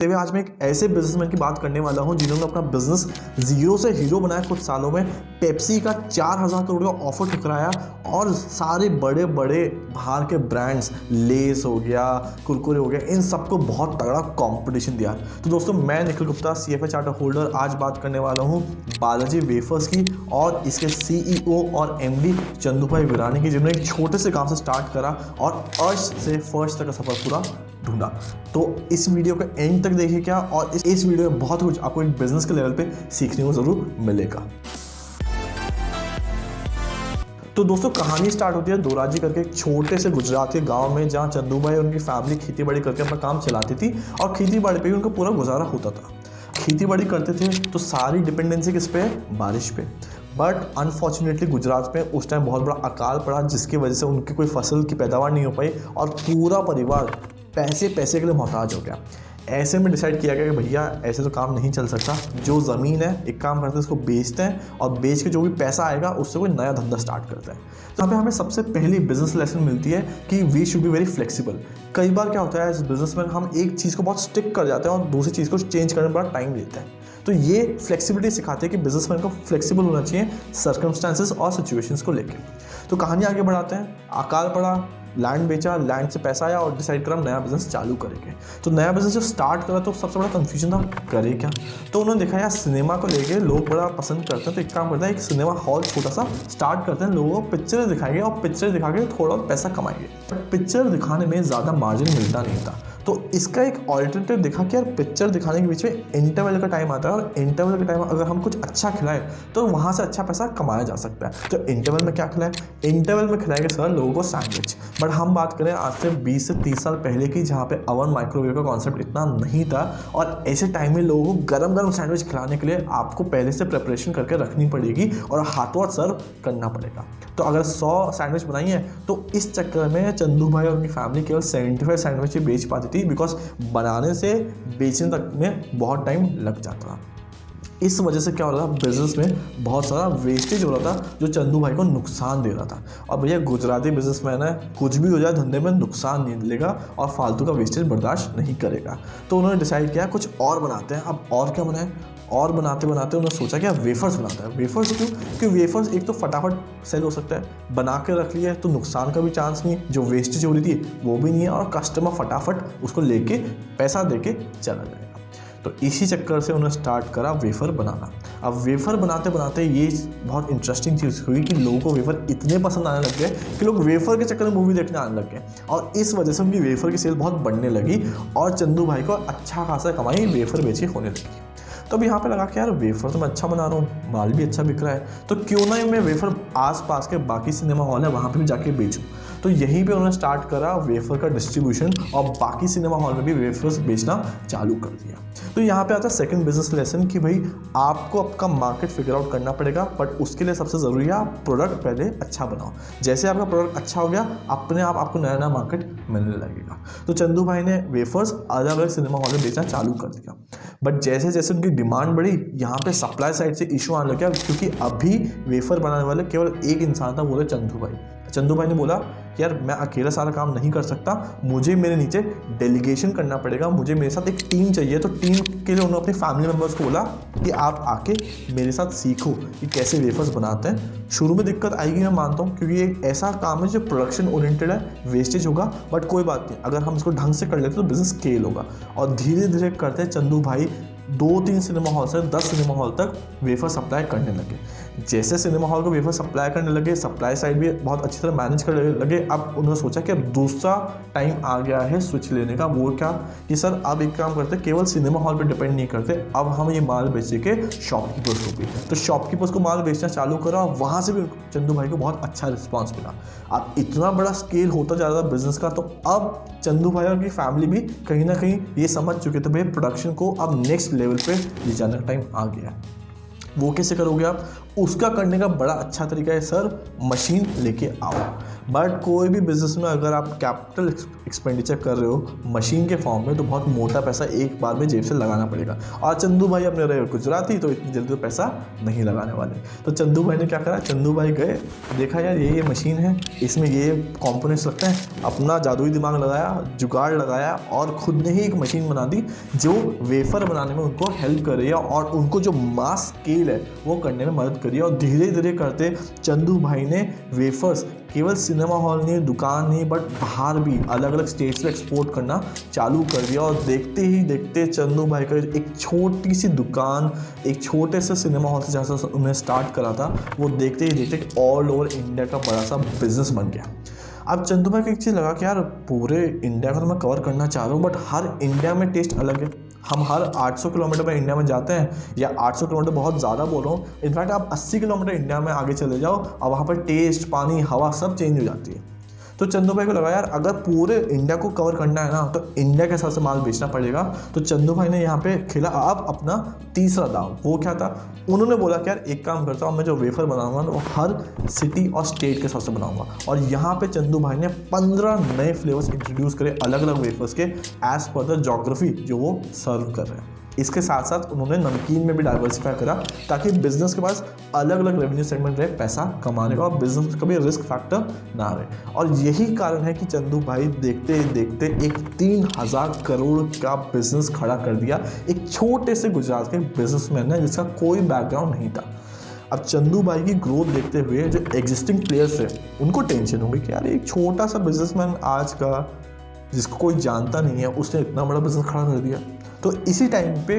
आज मैं एक ऐसे बिजनेसमैन की बात करने वाला हूं जिन्होंने अपना बिजनेस जीरो से हीरो बनाया कुछ सालों में। पेप्सी का 4,000 करोड़ का ऑफर ठुकराया और सारे बड़े बड़े बाहर के ब्रांड्स, लेस हो गया, कुरकुरे हो गया, इन सबको बहुत तगड़ा कंपटीशन दिया। तो दोस्तों, मैं Nikhil Gupta, CFA charter holder, आज बात करने वाला हूँ बालाजी वेफर्स की और इसके CEO और MD चंदू भाई विरानी की, जिन्होंने एक छोटे से काम से स्टार्ट करा और अर्श से फर्श तक का सफर पूरा ढूंढा। तो इस वीडियो को एंड तक देखिए क्या, और इस वीडियो में बहुत कुछ आपको एक बिजनेस के लेवल पे सीखने को जरूर मिलेगा। तो दोस्तों, कहानी स्टार्ट होती है दोराजी करके एक छोटे से गुजरात के गांव में, जहां चंदू भाई और उनकी फैमिली खेती बाड़ी करके अपना काम चलाती थी और खेती बाड़ी पे ही उनका पूरा गुजारा होता था। खेती बाड़ी करते थे तो सारी डिपेंडेंसी किस पे है? बारिश पे। बट अनफॉर्चुनेटली गुजरात में उस टाइम बहुत बड़ा अकाल पड़ा, जिसकी वजह से उनकी कोई फसल की पैदावार नहीं हो पाई और पूरा परिवार पैसे के लिए मोहताज हो गया। ऐसे में डिसाइड किया गया कि भैया ऐसे तो काम नहीं चल सकता, जो ज़मीन है एक काम करते हैं उसको बेचते हैं और बेच के जो भी पैसा आएगा उससे कोई नया धंधा स्टार्ट करते हैं। तो यहाँ पे हमें सबसे पहली बिजनेस लेसन मिलती है कि we should be very flexible. कई बार क्या होता है एज बिजनेस में, हम एक चीज़ को बहुत स्टिक कर जाते हैं और दूसरी चीज़ को चेंज करने में बड़ा टाइम लेते हैं। तो ये फ्लेक्सिबिलिटी सिखाते हैं कि बिजनेसमैन को फ्लेक्सिबल होना चाहिए सर्कमस्टांसेस और सिचुएशंस को लेकर। तो कहानी आगे बढ़ाते हैं। अकाल पड़ा, लैंड बेचा, लैंड से पैसा आया और डिसाइड करा नया बिजनेस चालू करेंगे। तो नया बिजनेस जो स्टार्ट करा तो सबसे बड़ा कंफ्यूजन था, करे क्या। तो उन्होंने देखा यार सिनेमा को लेके लोग बड़ा पसंद करते हैं, तो एक काम करते हैं, एक सिनेमा हॉल छोटा सा स्टार्ट करते हैं, लोगों को पिक्चर दिखाएंगे और पिक्चर दिखा के थोड़ा और पैसा कमाएंगे। पिक्चर दिखाने में ज़्यादा मार्जिन मिलता नहीं था, तो इसका एक ऑल्टरनेटिव देखा कि यार पिक्चर दिखाने के बीच में इंटरवल का टाइम आता है और इंटरवल के टाइम अगर हम कुछ अच्छा खिलाएं तो वहाँ से अच्छा पैसा कमाया जा सकता है। तो इंटरवल में क्या खिलाएं? इंटरवल में खिलाएंगे सर लोगों को सैंडविच। बट हम बात करें आज से 20 से 30 साल पहले की, जहाँ पे ओवन माइक्रोवेव का कॉन्सेप्ट इतना नहीं था और ऐसे टाइम में लोगों को गरम गरम सैंडविच खिलाने के लिए आपको पहले से प्रिपरेशन करके रखनी पड़ेगी और हाथों हाथ सर्व करना पड़ेगा। तो अगर 100 सैंडविच बनाई है तो इस चक्कर में चंदू भाई और उनकी फैमिली केवल 75 सैंडविच ही बेच पाती थी, बिकॉज बनाने से बेचने तक में बहुत टाइम लग जाता था। इस वजह से क्या हो रहा था, बिजनेस में बहुत सारा वेस्टेज हो रहा था जो चंदू भाई को नुकसान दे रहा था। और भैया गुजराती बिजनेसमैन है, कुछ भी हो जाए धंधे में नुकसान नहीं लेगा और फालतू का वेस्टेज बर्दाश्त नहीं करेगा। तो उन्होंने डिसाइड किया कुछ और बनाते हैं। अब और क्या बनाए? और बनाते बनाते उन्होंने सोचा कि वेफर्स बनाता है। वेफर्स क्यों? क्योंकि वेफर्स एक तो फटाफट सेल हो सकता है, बना के रख लिया तो नुकसान का भी चांस नहीं, जो वेस्टेज हो रही थी वो भी नहीं है और कस्टमर फटाफट उसको लेके पैसा देके चला जाएगा। तो इसी चक्कर से उन्होंने स्टार्ट करा वेफर बनाना। अब वेफर बनाते बनाते ये बहुत इंटरेस्टिंग चीज़ हुई कि लोगों को वेफर इतने पसंद आने लग गए कि लोग वेफर के चक्कर में मूवी देखने आने लग गए और इस वजह से उनकी वेफर की सेल बहुत बढ़ने लगी और चंदू भाई को अच्छा खासा कमाई वेफर बेची होने लगी। तो अब यहाँ पे लगा कि यार वेफर तो मैं अच्छा बना रहा हूँ, माल भी अच्छा बिक रहा है, तो क्यों ना मैं वेफर आसपास के बाकी सिनेमा हॉल है वहाँ पे भी जाके बेचूँ। तो यहीं पे उन्होंने स्टार्ट करा वेफर का डिस्ट्रीब्यूशन और बाकी सिनेमा हॉल में भी वेफर्स बेचना चालू कर दिया। तो यहाँ पे आता है सेकंड बिजनेस लेसन कि भाई आपको आपका मार्केट फिगर आउट करना पड़ेगा, बट उसके लिए सबसे ज़रूरी है आप प्रोडक्ट पहले अच्छा बनाओ। जैसे आपका प्रोडक्ट अच्छा हो गया, अपने आप आपको नया नया मार्केट मिलने लगेगा। तो चंदू भाई ने वेफर्स अलग अलग सिनेमा हॉल में बेचना चालू कर दिया। बट जैसे जैसे उनकी डिमांड बढ़ी, यहाँ पे सप्लाई साइड से इशू आने लग गया, क्योंकि अभी वेफर बनाने वाले केवल एक इंसान था, वो था चंदू भाई। चंदू भाई ने बोला कि यार मैं अकेला सारा काम नहीं कर सकता, मुझे मेरे नीचे डेलीगेशन करना पड़ेगा, मुझे मेरे साथ एक टीम चाहिए। तो टीम के लिए उन्होंने अपने फैमिली मेम्बर्स को बोला कि आप आके मेरे साथ सीखो कि कैसे वेफर्स बनाते हैं। शुरू में दिक्कत आएगी, मैं मानता हूँ, क्योंकि ये ऐसा काम है जो प्रोडक्शन ओरिएंटेड है, वेस्टेज होगा, बट कोई बात नहीं, अगर हम इसको ढंग से कर लेते तो बिजनेस स्केल होगा। और धीरे धीरे करते चंदू भाई 2-3 सिनेमा हॉल से 10 सिनेमा हॉल तक वेफर सप्लाई करने लगे। जैसे सिनेमा हॉल को वेफर सप्लाई करने लगे, सप्लाई साइड भी बहुत अच्छी तरह मैनेज करने लगे। अब उन्होंने सोचा कि अब दूसरा टाइम आ गया है स्विच लेने का। वो क्या कि सर अब एक काम करते, केवल सिनेमा हॉल पे डिपेंड नहीं करते, अब हम ये माल बेचेंगे शॉपकीपर्स को भी। तो शॉपकीपर्स को माल बेचना चालू करा और वहाँ से भी चंदू भाई को बहुत अच्छा रिस्पॉन्स मिला। अब इतना बड़ा स्केल होता जा रहा था बिजनेस का, तो अब चंदू भाई और की फैमिली भी कहीं ना कहीं ये समझ चुके थे भाई प्रोडक्शन को अब नेक्स्ट लेवल पे ले जाने का टाइम आ गया। वो कैसे करोगे आप? उसका करने का बड़ा अच्छा तरीका है सर, मशीन लेके आओ। बट कोई भी बिजनेस में अगर आप कैपिटल एक्सपेंडिचर कर रहे हो मशीन के फॉर्म में तो बहुत मोटा पैसा एक बार में जेब से लगाना पड़ेगा। और चंदू भाई अपने रहे गुजराती तो इतनी जल्दी तो पैसा नहीं लगाने वाले। तो चंदू भाई ने क्या करा, चंदू भाई गए, देखा यार ये मशीन है, इसमें ये कंपोनेंट्स लगते हैं, अपना जादुई दिमाग लगाया, जुगाड़ लगाया और खुद ने ही एक मशीन बना दी जो वेफर बनाने में उनको हेल्प कर रही है और उनको जो मास स्केल है वो करने में मदद करी है। और धीरे धीरे करते चंदू भाई ने वेफर्स केवल सिनेमा हॉल नहीं, दुकान नहीं, बट बाहर भी अलग अलग स्टेट्स में एक्सपोर्ट करना चालू कर दिया। और देखते ही देखते चंदू भाई का एक छोटी सी दुकान एक छोटे से सिनेमा हॉल से जहाँ से उन्हें स्टार्ट करा था वो देखते ही देखते ऑल ओवर इंडिया का बड़ा सा बिजनेस बन गया। अब चंदू भाई को एक चीज़ लगा कि यार पूरे इंडिया का तो मैं कवर करना चाह रहा हूँ बट हर इंडिया में टेस्ट अलग है। हम हर 800 किलोमीटर में इंडिया में जाते हैं, या 800 किलोमीटर बहुत ज़्यादा बोल रहा हूँ, इनफैक्ट आप 80 किलोमीटर इंडिया में आगे चले जाओ और वहाँ पर टेस्ट, पानी, हवा सब चेंज हो जाती है। तो चंदू भाई को लगा यार अगर पूरे इंडिया को कवर करना है ना तो इंडिया के हिसाब से माल बेचना पड़ेगा। तो चंदू भाई ने यहाँ पे खेला अब अपना तीसरा दाव। वो क्या था, उन्होंने बोला कि यार एक काम करता हूँ, मैं जो वेफर बनाऊंगा वो हर सिटी और स्टेट के हिसाब से बनाऊंगा। और यहाँ पे चंदू भाई ने 15 नए फ्लेवर्स इंट्रोड्यूस करे अलग अलग वेफर्स के एज पर द जोग्राफी जो वो सर्व कर रहे हैं। इसके साथ साथ उन्होंने नमकीन में भी डाइवर्सिफाई करा ताकि बिजनेस के पास अलग अलग रेवेन्यू सेगमेंट रहे पैसा कमाने का और बिजनेस में कभी रिस्क फैक्टर ना रहे। और यही कारण है कि चंदू भाई देखते देखते एक 3000 करोड़ का बिजनेस खड़ा कर दिया एक छोटे से गुजरात के बिजनेसमैन ने जिसका कोई बैकग्राउंड नहीं था। अब चंदू भाई की ग्रोथ देखते हुए जो एग्जिस्टिंग प्लेयर्स है उनको टेंशन होगी कि यार एक छोटा सा बिजनेसमैन आज का जिसको कोई जानता नहीं है उसने इतना बड़ा बिजनेस खड़ा कर दिया। तो इसी टाइम पे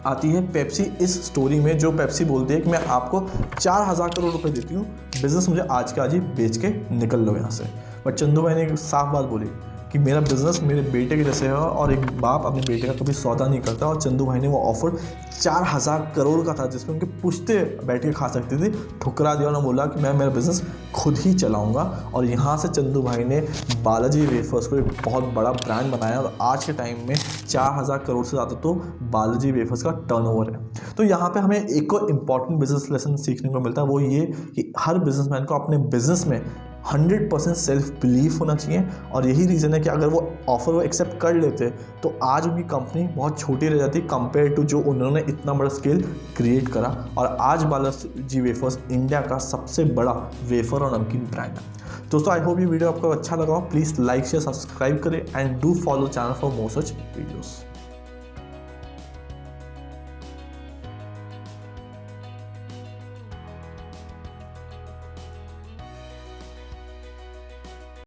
आती है पेप्सी इस स्टोरी में, जो पेप्सी बोलती है कि मैं आपको 4000 करोड़ रुपए देती हूँ, बिजनेस मुझे आज के आज ही बेच के निकल लो यहाँ से। बट चंदू भाई ने एक साफ बात बोली कि मेरा बिजनेस मेरे बेटे के जैसे है और एक बाप अपने बेटे का कभी सौदा नहीं करता। और चंदू भाई ने वो ऑफर 4000 करोड़ का था जिसमें उनके पुश्ते बैठ के खा सकते थे, ठुकरा दिया। उन्होंने बोला कि मैं मेरा बिजनेस खुद ही चलाऊंगा। और यहाँ से चंदू भाई ने बालाजी वेफर्स को एक बहुत बड़ा ब्रांड बनाया और आज के टाइम में 4000 करोड़ से ज़्यादा तो बालाजी वेफर्स का टर्नओवर है। तो यहाँ पे हमें एक और इम्पॉर्टेंट बिजनेस लेसन सीखने को मिलता है, वो ये कि हर बिजनेसमैन को अपने बिजनेस में 100% सेल्फ बिलीफ होना चाहिए। और यही रीज़न है कि अगर वो ऑफर वो एक्सेप्ट कर लेते तो आज उनकी कंपनी बहुत छोटी रह जाती कंपेयर टू जो उन्होंने इतना बड़ा स्केल क्रिएट करा। और आज बालाजी वेफर्स इंडिया का सबसे बड़ा वेफर और नमकीन ब्रांड है। दोस्तों आई होप ये वीडियो आपको अच्छा लगा हो। प्लीज़ लाइक शेयर सब्सक्राइब करें and do follow channel for more such videos.